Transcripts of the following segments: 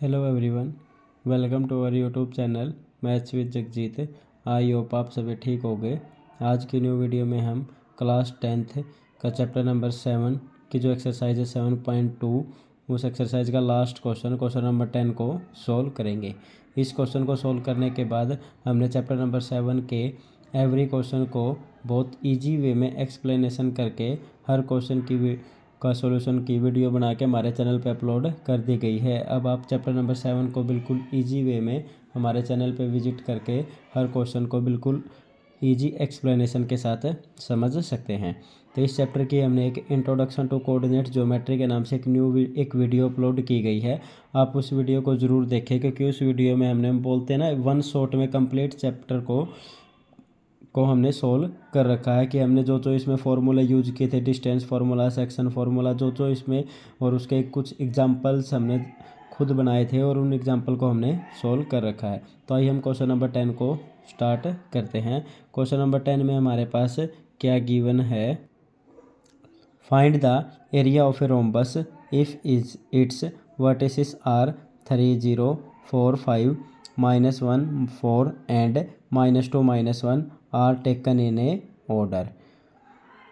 Hello everyone, welcome to our YouTube channel maths with Jagjit. I hope आप सभी ठीक हो गए। आज की न्यू वीडियो में हम क्लास 10th का चैप्टर नंबर 7 की जो एक्सरसाइज है 7.2 उस एक्सरसाइज का लास्ट क्वेश्चन नंबर 10 को सॉल्व करेंगे। इस क्वेश्चन को सॉल्व करने के बाद हमने चैप्टर नंबर 7 के एवरी क्वेश्चन को बहुत ईजी वे में एक्सप्लेनेशन करके हर क्वेश्चन का सॉल्यूशन की वीडियो बना के हमारे चैनल पे अपलोड कर दी गई है। अब आप चैप्टर नंबर 7 को बिल्कुल इजी वे में हमारे चैनल पे विजिट करके हर क्वेश्चन को बिल्कुल इजी एक्सप्लेनेशन के साथ समझ सकते हैं। तो इस चैप्टर की हमने एक इंट्रोडक्शन टू कोऑर्डिनेट ज्योमेट्री के नाम से एक वीडियो अपलोड की गई है। आप उस वीडियो को ज़रूर देखें, क्योंकि उस वीडियो में हमने बोलते हैं ना वन शॉट में कंप्लीट चैप्टर को हमने सोल्व कर रखा है कि हमने जो इसमें फार्मूला यूज किए थे, डिस्टेंस फार्मूला, सेक्शन फार्मूला, जो इसमें और उसके कुछ एग्जांपल्स हमने खुद बनाए थे और उन एग्जांपल को हमने सोल्व कर रखा है। तो आइए हम क्वेश्चन नंबर 10 को स्टार्ट करते हैं। क्वेश्चन नंबर 10 में हमारे पास क्या गिवन है, find the area of a rhombus if its vertices are 3, 0, 4, 5, -1, 4 and -2, -1 are taken in a order.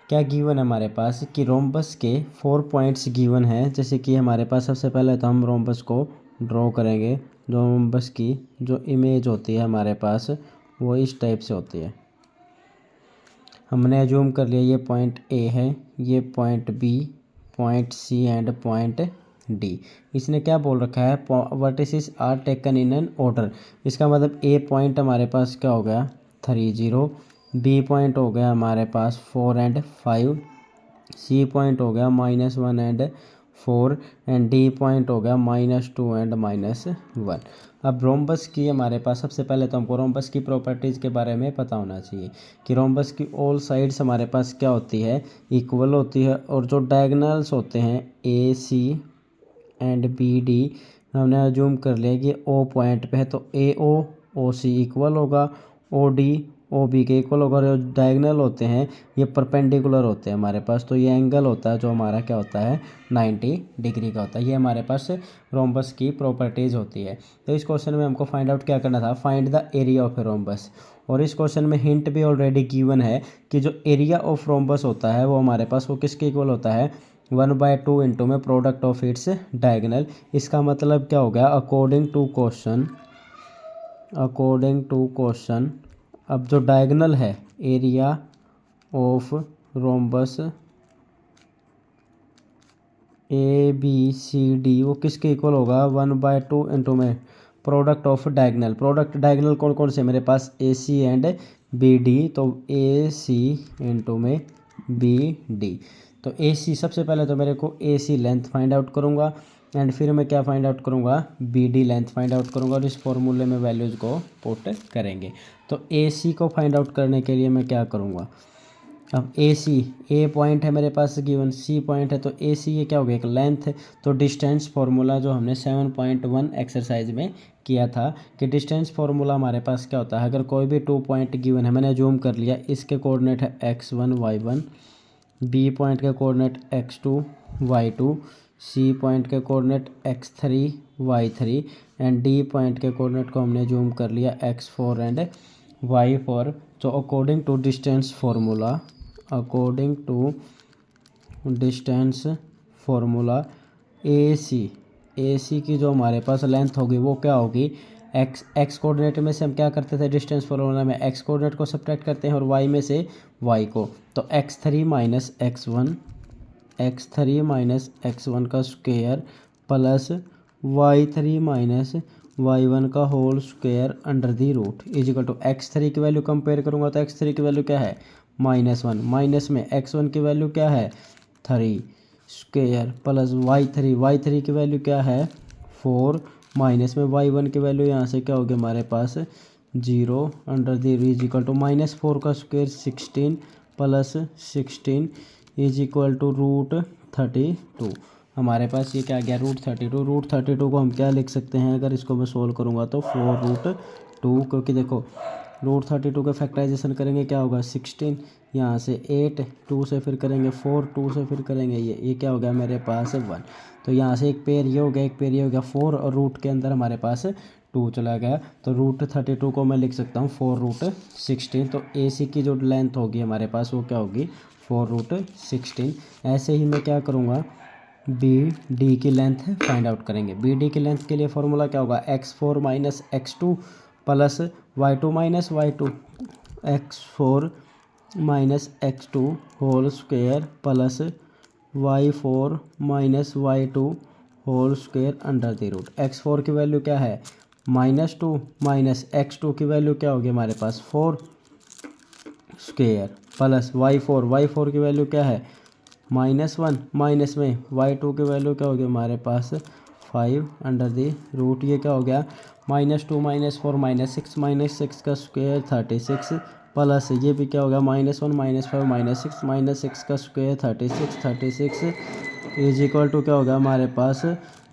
क्या गिवन है हमारे पास कि रोम्बस के 4 पॉइंट्स गिवन है। जैसे कि हमारे पास सबसे पहले तो हम रोम्बस को ड्रॉ करेंगे। जो रोम्बस की जो इमेज होती है हमारे पास वो इस टाइप से होती है। हमने अज्यूम कर लिया ये पॉइंट ए है, ये point B, point C and point D. इसने क्या बोल रखा है, vertices are taken in an order. इसका मतलब ए पॉइंट हमारे पास क्या हो गया 3, 0, बी पॉइंट हो गया हमारे पास 4 एंड 5, सी पॉइंट हो गया -1 एंड 4 एंड डी पॉइंट हो गया -2 एंड -1। अब रोम्बस की हमारे पास सबसे पहले तो हमको रोम्बस की प्रॉपर्टीज़ के बारे में पता होना चाहिए कि रोम्बस की ऑल साइड्स हमारे पास क्या होती है, इक्वल होती है। और जो डायगोनल्स होते हैं ए सी एंड बी डी, हमने अज्यूम कर लिया कि ओ पॉइंट पे है तो ए ओ सी इक्वल होगा, ओ डी ओ बी के इक्वल होगा। और जो डायगोनल होते हैं ये परपेंडिकुलर होते हैं हमारे पास, तो ये एंगल होता है जो हमारा क्या होता है 90 डिग्री का होता है। ये हमारे पास रोम्बस की प्रॉपर्टीज़ होती है। तो इस क्वेश्चन में हमको फाइंड आउट क्या करना था, find the area of a rhombus. और इस क्वेश्चन में हिंट भी ऑलरेडी गिवन है कि जो एरिया ऑफ रोम्बस होता है वो हमारे पास वो किसके इक्वल होता है 1/2 इंटू में प्रोडक्ट ऑफ इट्स डायगोनल। इसका मतलब क्या हो गया, अकॉर्डिंग टू क्वेश्चन अब जो डायगोनल है area of rhombus A B C D वो किसके इक्वल होगा 1/2 इंटू में product of diagonal. Product diagonal कौन कौन से मेरे पास A C and B D, तो ए सी इंटू में बी डी। तो ए सी सबसे पहले तो मेरे को A C length find out करूँगा एंड फिर मैं क्या फाइंड आउट करूँगा B D length find out करूँगा और इस फॉर्मूले में वैल्यूज़ को पुट करेंगे। तो ए सी को फाइंड आउट करने के लिए मैं क्या करूँगा, अब ए पॉइंट है मेरे पास गिवन, सी पॉइंट है, तो ए सी ये क्या हो गया एक लेंथ है। तो डिस्टेंस फार्मूला जो हमने 7.1 एक्सरसाइज में किया था कि डिस्टेंस फार्मूला हमारे पास क्या होता है, अगर कोई भी 2 पॉइंट गिवन है, मैंने जूम कर लिया, इसके कोऑर्डिनेट है x1 y1, बी पॉइंट के coordinate x2 y2, C point के coordinate x3 y3 and D point के कोऑर्डिनेट को हमने जूम कर लिया x4 एंड y4। तो according to distance formula A C की जो हमारे पास लेंथ होगी वो क्या होगी एक्स कोऑर्डिनेट में से हम क्या करते थे डिस्टेंस फार्मूला में एक्स कोऑर्डिनेट को सब्ट्रैक्ट करते हैं और वाई में से वाई को। तो x3 माइनस x1 का square plus y3 minus y1 का whole square under the root equal to x3 की वैल्यू कंपेयर करूँगा तो x3 की वैल्यू क्या है -1, माइनस में x1 की वैल्यू क्या है 3 स्क्वायर प्लस y3 की वैल्यू क्या है 4, माइनस में y1 की वैल्यू यहाँ से क्या होगी हमारे पास 0 अंडर दी इजिकल टू -4 का square 16 plus 16 is equal to √32। हमारे पास ये क्या आ गया √32 को हम क्या लिख सकते हैं, अगर इसको मैं सोल्व करूँगा तो 4√2, क्योंकि देखो √32 का फैक्टराइजेशन करेंगे क्या होगा 16, यहाँ से 8, 2 से फिर करेंगे 4, 2 से फिर करेंगे ये क्या हो गया मेरे पास 1। तो यहाँ से एक पेयर ये हो गया, एक पेयर ये हो गया 4 और रूट के अंदर हमारे पास 2 चला गया। तो √32 को मैं लिख सकता हूँ 4√16। तो AC की जो लेंथ होगी हमारे पास वो क्या होगी 4√16। ऐसे ही मैं क्या करूँगा BD की लेंथ फाइंड आउट करेंगे। BD की लेंथ के लिए फॉर्मूला क्या होगा x4 minus x2 plus y2 minus y2, x4 minus x2 whole square plus y4 minus y2 whole square under the root. x4 की वैल्यू क्या है -2 माइनस x2 की वैल्यू क्या होगी हमारे पास 4 स्क्वायर प्लस y4 की वैल्यू क्या है -1 माइनस में y2 की वैल्यू क्या होगी हमारे पास 5 अंडर द रूट। ये क्या हो गया -2 माइनस 4 -6 का स्क्वायर 36 प्लस ये भी क्या हो गया -1 माइनस 5 -6 का स्क्वायर 36 इज इक्वल टू क्या होगा हमारे पास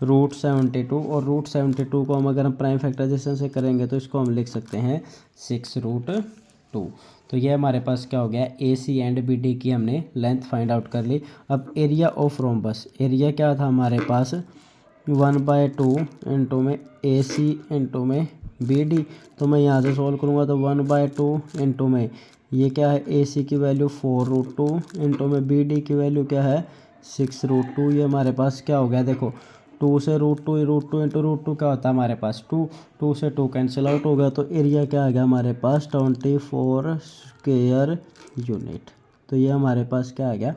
√72। और √72 को हम अगर हम प्राइम फैक्टराइजेशन से करेंगे तो इसको हम लिख सकते हैं 6√2। तो ये हमारे पास क्या हो गया AC एंड BD की हमने लेंथ फाइंड आउट कर ली। अब एरिया ऑफ रोम्बस, एरिया क्या था हमारे पास 1/2 इंटू में AC इंटू में BD। तो मैं यहाँ से सॉल्व करूँगा तो 1/2 इंटू में ये क्या है AC की वैल्यू 4√2 इंटू में BD की वैल्यू क्या है 6√2। ये हमारे पास क्या हो गया देखो 2 से √2 इंटू √2 क्या होता है हमारे पास 2 से 2 कैंसिल आउट हो गया। तो एरिया क्या आ गया हमारे पास 24 स्क्वायर यूनिट। तो ये हमारे पास क्या आ गया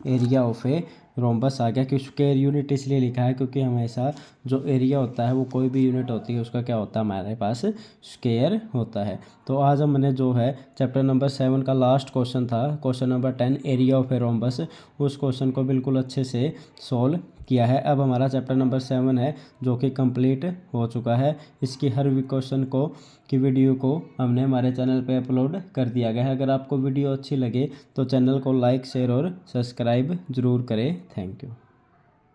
एरिया ऑफ ए रोम्बस आ गया। कि स्क्वायर यूनिट इसलिए लिखा है क्योंकि हमेशा जो एरिया होता है वो कोई भी यूनिट होती है उसका क्या होता है हमारे पास स्क्वायर होता है। तो आज हमने जो है चैप्टर नंबर 7 का लास्ट क्वेश्चन था, question number 10 area of a rhombus, उस क्वेश्चन को बिल्कुल अच्छे से सॉल्व किया है। अब हमारा चैप्टर नंबर 7 है जो कि कंप्लीट हो चुका है। इसकी हर क्वेश्चन को की वीडियो को हमने हमारे चैनल पे अपलोड कर दिया गया है। अगर आपको वीडियो अच्छी लगे तो चैनल को लाइक शेयर और सब्सक्राइब ज़रूर करें। Thank you.